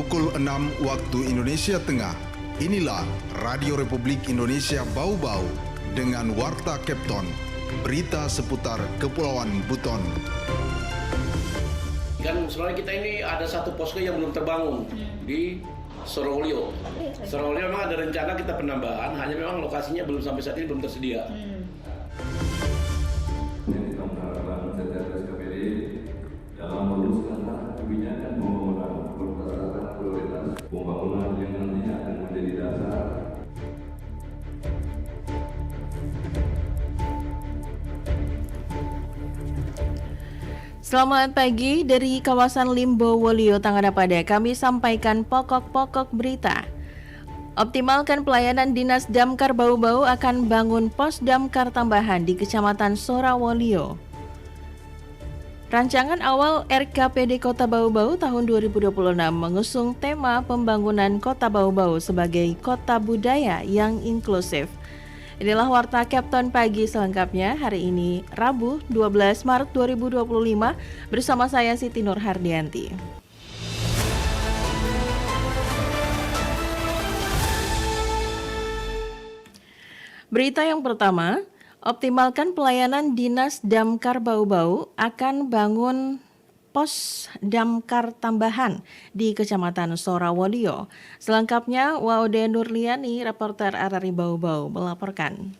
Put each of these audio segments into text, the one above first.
Pukul 6 waktu Indonesia Tengah. Inilah Radio Republik Indonesia Bau-Bau dengan Warta Kepton. Berita seputar Kepulauan Buton. Kan sebenarnya kita ini ada satu posko yang belum terbangun di Sorowolio. Sorowolio memang ada rencana kita penambahan, hanya memang lokasinya belum sampai saat ini belum tersedia. Kita mengharapkan CTS KPD dalam meluluskan kebijakan pembangunan berdasarkan prioritas pembangunan yang nantinya akan menjadi dasar. Selamat pagi dari kawasan Limbowolio, Tanganapade. Kami sampaikan pokok-pokok berita. Optimalkan pelayanan Dinas Damkar Bau-Bau akan bangun pos damkar tambahan di Kecamatan Sorowolio. Rancangan awal RKPD Kota Bau-Bau tahun 2026 mengusung tema pembangunan Kota Bau-Bau sebagai kota budaya yang inklusif. Inilah Warta Kepton pagi selengkapnya hari ini Rabu 12 Maret 2025 bersama saya Siti Nur Hardianti. Berita yang pertama, optimalkan pelayanan Dinas Damkar Bau-Bau akan bangun pos damkar tambahan di Kecamatan Sorowolio. Selengkapnya, Waude Nurliani, reporter RRI Bau-Bau, melaporkan.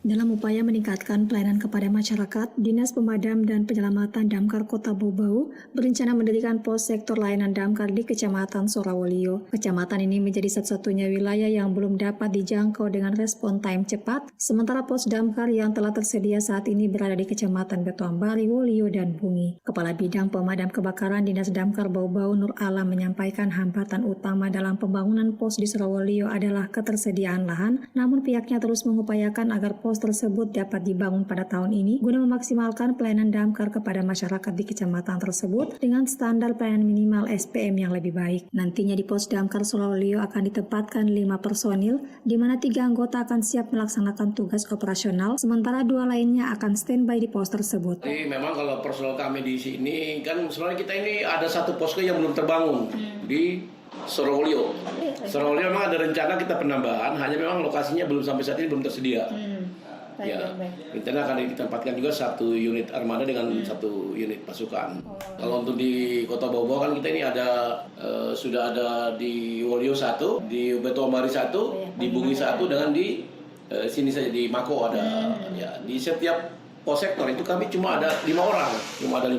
Dalam upaya meningkatkan pelayanan kepada masyarakat, Dinas Pemadam dan Penyelamatan Damkar Kota Bau-Bau berencana mendirikan pos sektor layanan damkar di Kecamatan Sorowolio. Kecamatan ini menjadi satu-satunya wilayah yang belum dapat dijangkau dengan respon time cepat, sementara pos damkar yang telah tersedia saat ini berada di Kecamatan Betuambari, Wolio, dan Bungi. Kepala Bidang Pemadam Kebakaran Dinas Damkar Bau-Bau Nur Alam menyampaikan hambatan utama dalam pembangunan pos di Sorowolio adalah ketersediaan lahan, namun pihaknya terus mengupayakan agar pos tersebut dapat dibangun pada tahun ini guna memaksimalkan pelayanan damkar kepada masyarakat di kecamatan tersebut dengan standar pelayanan minimal SPM yang lebih baik. Nantinya di pos damkar Sorowolio akan ditempatkan 5 personil, di mana 3 anggota akan siap melaksanakan tugas operasional, sementara 2 lainnya akan standby di pos tersebut. Jadi memang kalau personel kami di sini, kan sebenarnya kita ini ada satu posko yang belum terbangun di Sorowolio. Sorowolio memang ada rencana kita penambahan, hanya memang lokasinya belum sampai saat ini belum tersedia. Ya, rencana akan ditempatkan juga satu unit armada dengan satu unit pasukan. Kalau untuk di Kota Bau-Bau kan kita ini ada sudah ada di Wolio 1, di Betuambari 1, di Bungi 1, dengan di sini saja di Mako ada. Ya, di setiap pos sektor itu kami cuma ada 5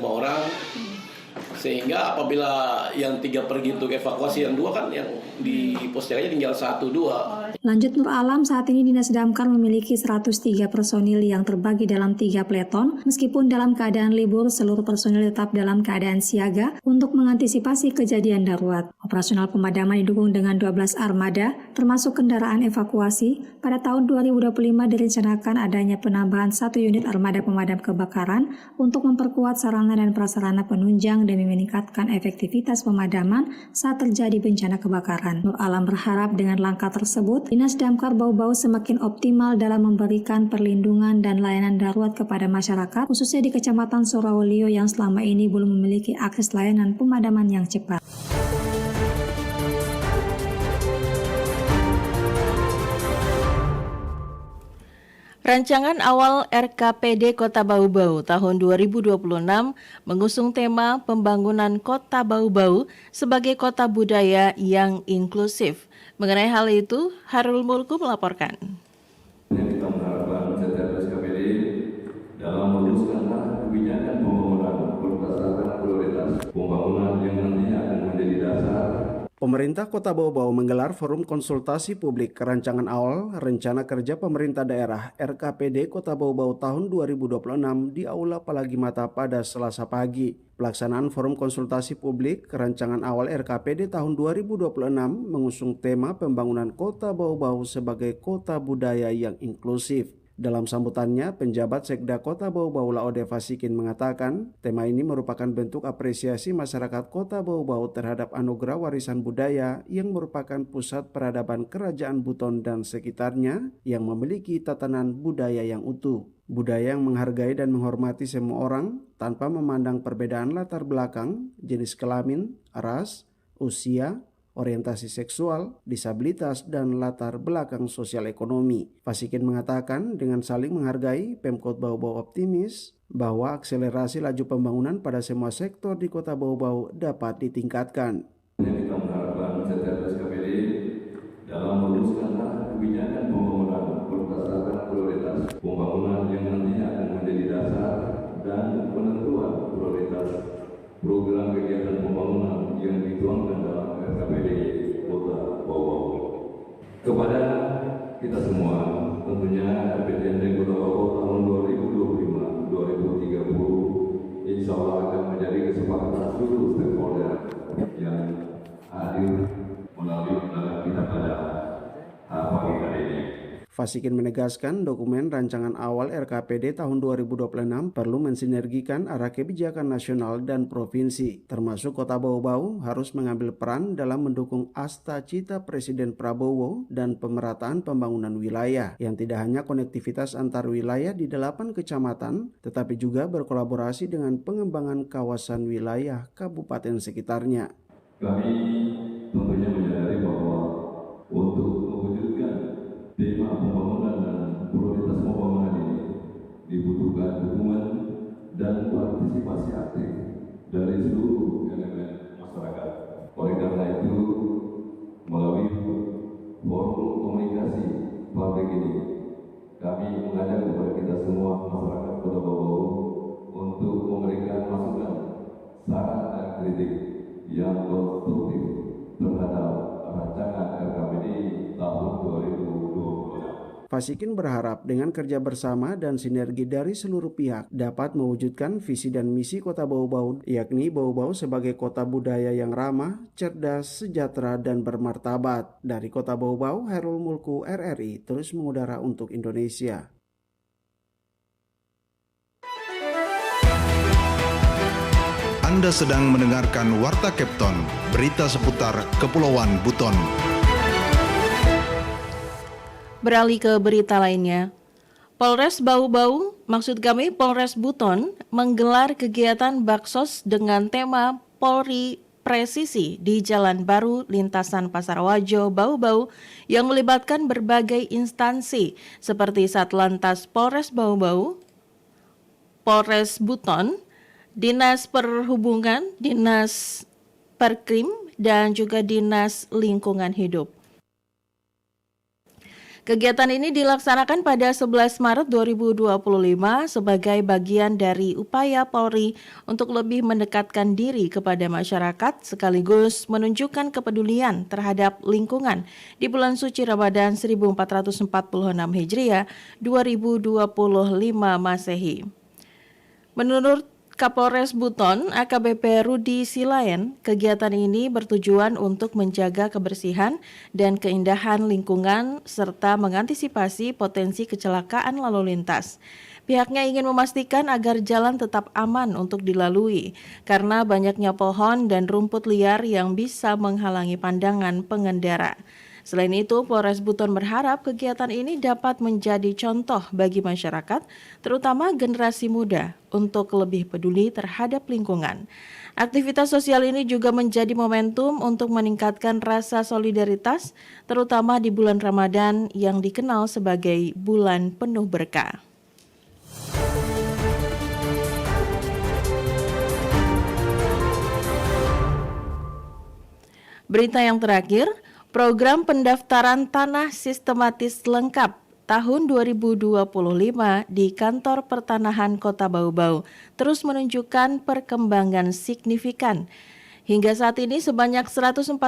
orang. Sehingga apabila yang 3 pergi untuk evakuasi, yang 2 kan yang di pos jaganya tinggal 1-2. Lanjut Nur Alam, saat ini Dinas Damkar memiliki 103 personil yang terbagi dalam 3 peleton. Meskipun dalam keadaan libur, seluruh personil tetap dalam keadaan siaga untuk mengantisipasi kejadian darurat. Operasional pemadaman didukung dengan 12 armada, termasuk kendaraan evakuasi. Pada tahun 2025 direncanakan adanya penambahan 1 unit armada pemadam kebakaran untuk memperkuat sarana dan prasarana penunjang demi meningkatkan efektivitas pemadaman saat terjadi bencana kebakaran. Nur Alam berharap dengan langkah tersebut, Dinas Damkar Bau-Bau semakin optimal dalam memberikan perlindungan dan layanan darurat kepada masyarakat, khususnya di Kecamatan Sorowolio yang selama ini belum memiliki akses layanan pemadaman yang cepat. Rancangan awal RKPD Kota Bau-Bau tahun 2026 mengusung tema pembangunan Kota Bau-Bau sebagai kota budaya yang inklusif. Mengenai hal itu, Harul Mulku melaporkan. Kita mengharapkan CTS KPD dalam meluluskan kebijakan pembangunan berdasarkan prioritas pembangunan yang nantinya akan menjadi dasar. Pemerintah Kota Bau-Bau menggelar forum konsultasi publik rancangan awal Rencana Kerja Pemerintah Daerah RKPD Kota Bau-Bau tahun 2026 di Aula Palagi Mata pada Selasa pagi. Pelaksanaan forum konsultasi publik rancangan awal RKPD tahun 2026 mengusung tema pembangunan Kota Bau-Bau sebagai kota budaya yang inklusif. Dalam sambutannya, penjabat Sekda Kota Bau-Bau Laode Fasikin mengatakan, tema ini merupakan bentuk apresiasi masyarakat Kota Bau-Bau terhadap anugerah warisan budaya yang merupakan pusat peradaban Kerajaan Buton dan sekitarnya yang memiliki tatanan budaya yang utuh. Budaya yang menghargai dan menghormati semua orang tanpa memandang perbedaan latar belakang, jenis kelamin, ras, usia, orientasi seksual, disabilitas, dan latar belakang sosial ekonomi. Fasikin mengatakan dengan saling menghargai, Pemkot Bau-Bau optimis bahwa akselerasi laju pembangunan pada semua sektor di Kota Bau-Bau dapat ditingkatkan. Kita mengharapkan setiap SKPD dalam meluluskan arah kebijakan pembangunan berdasarkan prioritas pembangunan yang nantinya akan menjadi dasar dan penentuan prioritas program kegiatan pembangunan yang dituangkan dalam RKPD Kota Bau-Bau. Kepada kita semua, tentunya RPJMD Kota Bau-Bau tahun 2025-2030 insya Allah akan menjadi kesepakatan seluruh stakeholder yang hadir melalui undangan kita pada pagi hari ini. Fasikin menegaskan dokumen rancangan awal RKPD tahun 2026 perlu mensinergikan arah kebijakan nasional dan provinsi, termasuk Kota Bau-Bau harus mengambil peran dalam mendukung asta cita Presiden Prabowo dan pemerataan pembangunan wilayah, yang tidak hanya konektivitas antar wilayah di 8 kecamatan, tetapi juga berkolaborasi dengan pengembangan kawasan wilayah kabupaten sekitarnya. Kami tentunya menyadari bahwa untuk mewujudkan tema pembangunan dan prioritas pembangunan ini dibutuhkan dukungan dan partisipasi aktif dari seluruh elemen masyarakat. Oleh karena itu, melalui forum komunikasi pagi ini, kami mengajak kepada kita semua masyarakat Kota Bau-Bau untuk memberikan masukan, saran dan kritik yang konstruktif terhadap rancangan RKPD tahun 2026. Fasikin berharap dengan kerja bersama dan sinergi dari seluruh pihak dapat mewujudkan visi dan misi Kota Bau-Bau, yakni Bau-Bau sebagai kota budaya yang ramah, cerdas, sejahtera, dan bermartabat. Dari Kota Bau-Bau, Hairul Mulku, RRI, terus mengudara untuk Indonesia. Anda sedang mendengarkan Warta Kepton, berita seputar Kepulauan Buton. Beralih ke berita lainnya, Polres Bau-Bau, maksud kami Polres Buton, menggelar kegiatan baksos dengan tema Polri Presisi di Jalan Baru lintasan Pasar Wajo, Bau-Bau yang melibatkan berbagai instansi seperti Satlantas Polres Bau-Bau, Polres Buton, Dinas Perhubungan, Dinas Perkrim, dan juga Dinas Lingkungan Hidup. Kegiatan ini dilaksanakan pada 11 Maret 2025 sebagai bagian dari upaya Polri untuk lebih mendekatkan diri kepada masyarakat sekaligus menunjukkan kepedulian terhadap lingkungan di bulan suci Ramadan 1446 Hijriah 2025 Masehi. Menurut Kapolres Buton, AKBP Rudi Silayan, kegiatan ini bertujuan untuk menjaga kebersihan dan keindahan lingkungan serta mengantisipasi potensi kecelakaan lalu lintas. Pihaknya ingin memastikan agar jalan tetap aman untuk dilalui karena banyaknya pohon dan rumput liar yang bisa menghalangi pandangan pengendara. Selain itu, Polres Buton berharap kegiatan ini dapat menjadi contoh bagi masyarakat, terutama generasi muda, untuk lebih peduli terhadap lingkungan. Aktivitas sosial ini juga menjadi momentum untuk meningkatkan rasa solidaritas, terutama di bulan Ramadan yang dikenal sebagai bulan penuh berkah. Berita yang terakhir, program pendaftaran tanah sistematis lengkap tahun 2025 di Kantor Pertanahan Kota Bau-Bau terus menunjukkan perkembangan signifikan. Hingga saat ini sebanyak 145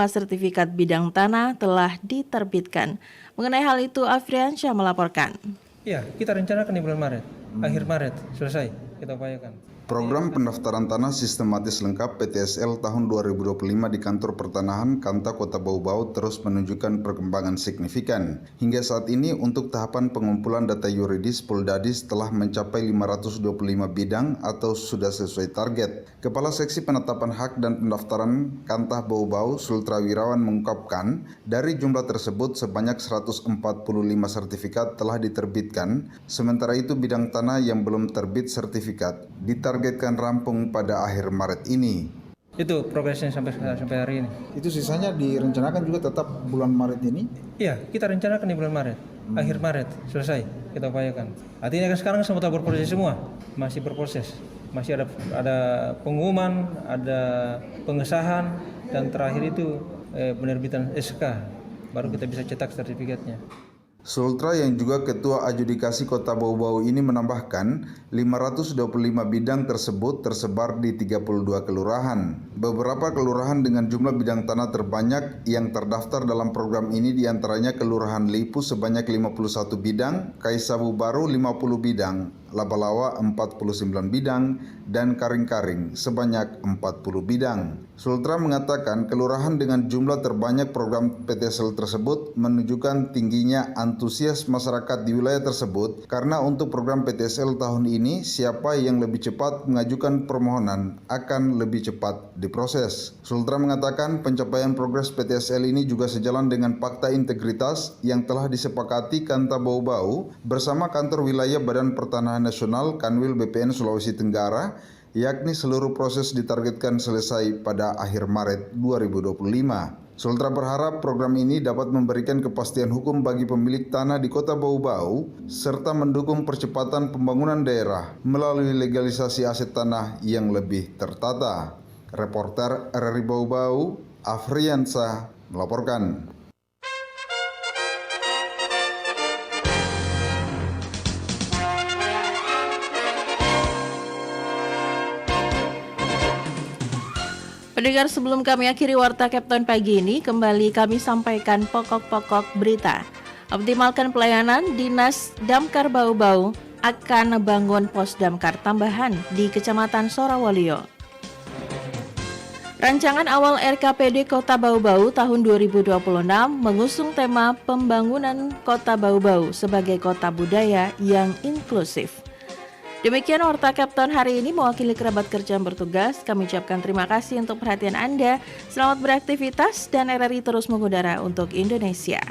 sertifikat bidang tanah telah diterbitkan. Mengenai hal itu, Afriansyah melaporkan. Ya, kita rencanakan di bulan Maret, akhir Maret selesai kita upayakan. Program pendaftaran tanah sistematis lengkap PTSL tahun 2025 di Kantor Pertanahan Kanta Kota Bau-Bau terus menunjukkan perkembangan signifikan. Hingga saat ini untuk tahapan pengumpulan data yuridis Poldadis telah mencapai 525 bidang atau sudah sesuai target. Kepala Seksi Penetapan Hak dan Pendaftaran Kanta Bau-Bau Sultra Wirawan mengungkapkan dari jumlah tersebut sebanyak 145 sertifikat telah diterbitkan, sementara itu bidang tanah yang belum terbit sertifikat ditargetkan rampung pada akhir Maret ini. Itu progresnya sampai hari ini. Itu sisanya direncanakan juga tetap bulan Maret ini? Iya, kita rencanakan di bulan Maret. Akhir Maret selesai kita upayakan. Artinya kan sekarang semua berproses semua, masih berproses. Masih ada pengumuman, ada pengesahan, dan terakhir itu penerbitan SK. Baru kita bisa cetak sertifikatnya. Sultra yang juga Ketua Adjudikasi Kota Bau-Bau ini menambahkan 525 bidang tersebut tersebar di 32 kelurahan. Beberapa kelurahan dengan jumlah bidang tanah terbanyak yang terdaftar dalam program ini diantaranya Kelurahan Lipu sebanyak 51 bidang, Kaisabu Baru 50 bidang, Labalawa 49 bidang, dan Karing-Karing sebanyak 40 bidang. Sultra mengatakan kelurahan dengan jumlah terbanyak program PTSL tersebut menunjukkan tingginya antusias masyarakat di wilayah tersebut karena untuk program PTSL tahun ini siapa yang lebih cepat mengajukan permohonan akan lebih cepat diproses. Sultra mengatakan pencapaian progres PTSL ini juga sejalan dengan fakta integritas yang telah disepakati Kanta Bau-Bau bersama kantor wilayah Badan Pertanahan Nasional Kanwil BPN Sulawesi Tenggara, yakni seluruh proses ditargetkan selesai pada akhir Maret 2025. Sultra berharap program ini dapat memberikan kepastian hukum bagi pemilik tanah di Kota Bau-Bau serta mendukung percepatan pembangunan daerah melalui legalisasi aset tanah yang lebih tertata. Reporter RRI Bau-Bau, Afriansa melaporkan. Pendengar, sebelum kami akhiri Warta Kapten pagi ini, kembali kami sampaikan pokok-pokok berita. Optimalkan pelayanan, Dinas Damkar Bau-Bau akan bangun pos damkar tambahan di Kecamatan Sorawolio. Rancangan awal RKPD Kota Bau-Bau tahun 2026 mengusung tema pembangunan Kota Bau-Bau sebagai kota budaya yang inklusif. Demikian Warta Kapten hari ini, mewakili kerabat kerja yang bertugas, kami ucapkan terima kasih untuk perhatian Anda. Selamat beraktivitas dan RRI terus mengudara untuk Indonesia.